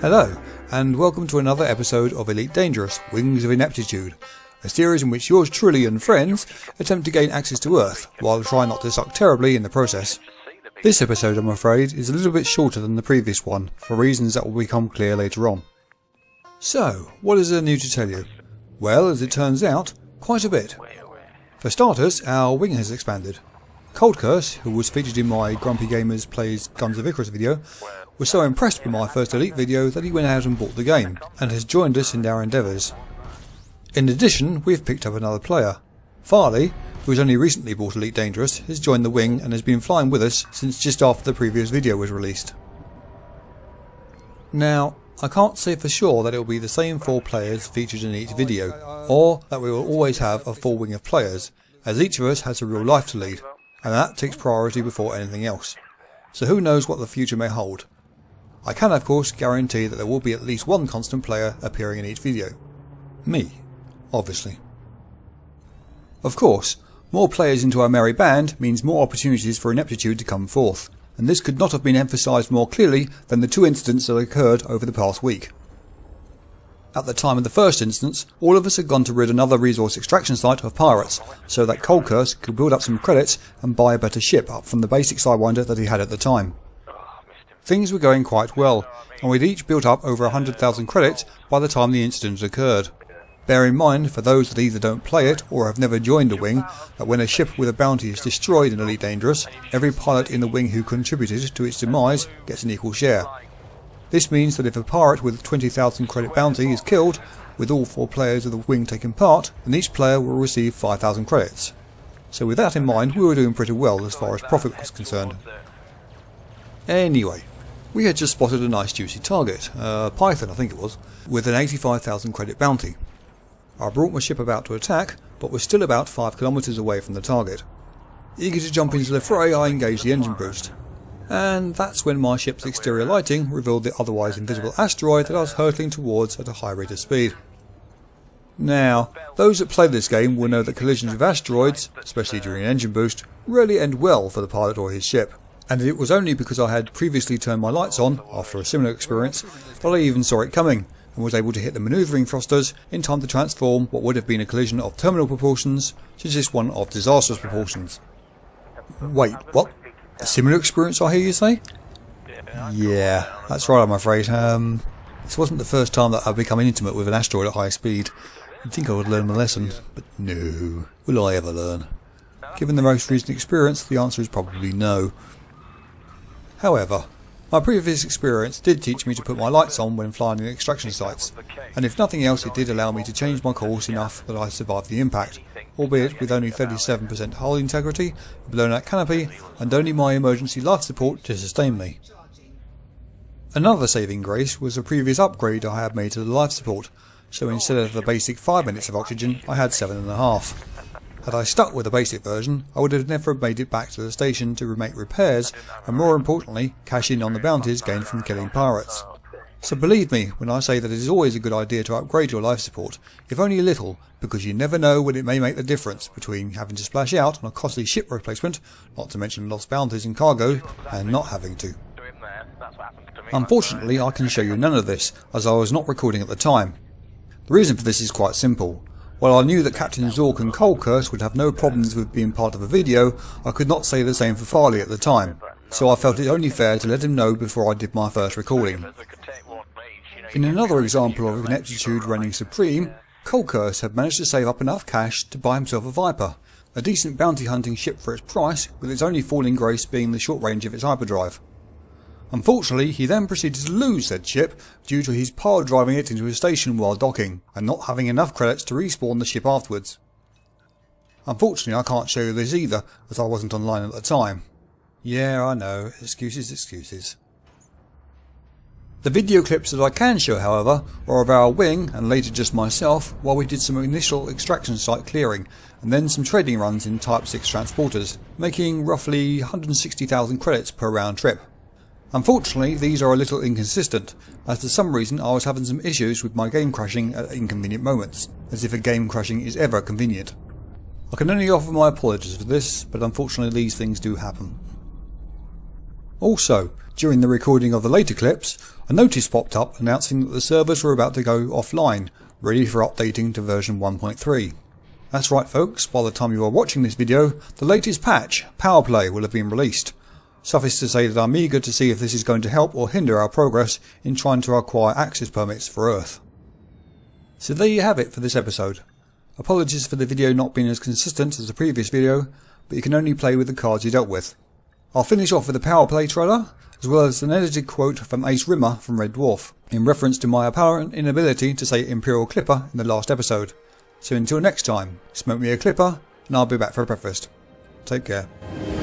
Hello, and welcome to another episode of Elite Dangerous, Wings of Ineptitude, a series in which yours truly and friends attempt to gain access to Earth, while trying not to suck terribly in the process. This episode, I'm afraid, is a little bit shorter than the previous one, for reasons that will become clear later on. So, what is there new to tell you? Well, as it turns out, quite a bit. For starters, our wing has expanded. Cold Curse, who was featured in my Grumpy Gamers Plays Guns of Icarus video, was so impressed with my first Elite video that he went out and bought the game, and has joined us in our endeavours. In addition, we've picked up another player. Farley, who has only recently bought Elite Dangerous, has joined the wing and has been flying with us since just after the previous video was released. Now, I can't say for sure that it will be the same 4 players featured in each video, or that we will always have a full wing of players, as each of us has a real life to lead, and that takes priority before anything else. So who knows what the future may hold. I can of course guarantee that there will be at least one constant player appearing in each video. Me, obviously. Of course, more players into our merry band means more opportunities for ineptitude to come forth, and this could not have been emphasised more clearly than the 2 incidents that occurred over the past week. At the time of the first instance, all of us had gone to rid another resource extraction site of pirates, so that Cold Curse could build up some credits and buy a better ship up from the basic Sidewinder that he had at the time. Things were going quite well, and we'd each built up over 100,000 credits by the time the incident occurred. Bear in mind, for those that either don't play it or have never joined a wing, that when a ship with a bounty is destroyed in Elite Dangerous, every pilot in the wing who contributed to its demise gets an equal share. This means that if a pirate with 20,000 credit bounty is killed, with all 4 players of the wing taking part, then each player will receive 5,000 credits. So with that in mind, we were doing pretty well as far as profit was concerned. Anyway, we had just spotted a nice juicy target, Python I think it was, with an 85,000 credit bounty. I brought my ship about to attack, but was still about 5 kilometers away from the target. Eager to jump into the fray, I engaged the engine boost. And that's when my ship's exterior lighting revealed the otherwise invisible asteroid that I was hurtling towards at a high rate of speed. Now, those that play this game will know that collisions with asteroids, especially during an engine boost, rarely end well for the pilot or his ship. And it was only because I had previously turned my lights on, after a similar experience, that I even saw it coming, and was able to hit the manoeuvring thrusters in time to transform what would have been a collision of terminal proportions to just one of disastrous proportions. Wait, what? A similar experience, I hear you say? Yeah, that's right, I'm afraid. This wasn't the first time that I've become intimate with an asteroid at high speed. You'd think I would learn the lesson, but no. Will I ever learn? Given the most recent experience, the answer is probably no. However, my previous experience did teach me to put my lights on when flying in extraction sites, and if nothing else it did allow me to change my course enough that I survived the impact, albeit with only 37% hull integrity, a blown out canopy, and only my emergency life support to sustain me. Another saving grace was a previous upgrade I had made to the life support, so instead of the basic 5 minutes of oxygen I had 7.5. Had I stuck with the basic version, I would have never made it back to the station to make repairs, and more importantly, cash in on the bounties gained from killing pirates. So believe me when I say that it is always a good idea to upgrade your life support, if only a little, because you never know when it may make the difference between having to splash out on a costly ship replacement, not to mention lost bounties and cargo, and not having to. Unfortunately, I can show you none of this, as I was not recording at the time. The reason for this is quite simple. While I knew that Captain Zork and Cold Curse would have no problems with being part of a video, I could not say the same for Farley at the time, so I felt it only fair to let him know before I did my first recording. In another example of ineptitude reigning supreme, Cold Curse had managed to save up enough cash to buy himself a Viper, a decent bounty hunting ship for its price, with its only falling grace being the short range of its hyperdrive. Unfortunately, he then proceeded to lose said ship due to his pile driving it into a station while docking, and not having enough credits to respawn the ship afterwards. Unfortunately, I can't show you this either, as I wasn't online at the time. Yeah, I know, excuses. The video clips that I can show, however, are of our wing, and later just myself, while we did some initial extraction site clearing, and then some trading runs in Type 6 transporters, making roughly 160,000 credits per round trip. Unfortunately, these are a little inconsistent, as for some reason I was having some issues with my game crashing at inconvenient moments, as if a game crashing is ever convenient. I can only offer my apologies for this, but unfortunately these things do happen. Also, During the recording of the later clips, a notice popped up announcing that the servers were about to go offline, ready for updating to version 1.3. That's right folks, by the time you are watching this video, the latest patch, PowerPlay, will have been released. Suffice to say that I'm eager to see if this is going to help or hinder our progress in trying to acquire access permits for Earth. So there you have it for this episode. Apologies for the video not being as consistent as the previous video, but you can only play with the cards you dealt with. I'll finish off with a PowerPlay trailer, as well as an edited quote from Ace Rimmer from Red Dwarf, in reference to my apparent inability to say Imperial Clipper in the last episode. So until next time, smoke me a clipper, and I'll be back for breakfast. Take care.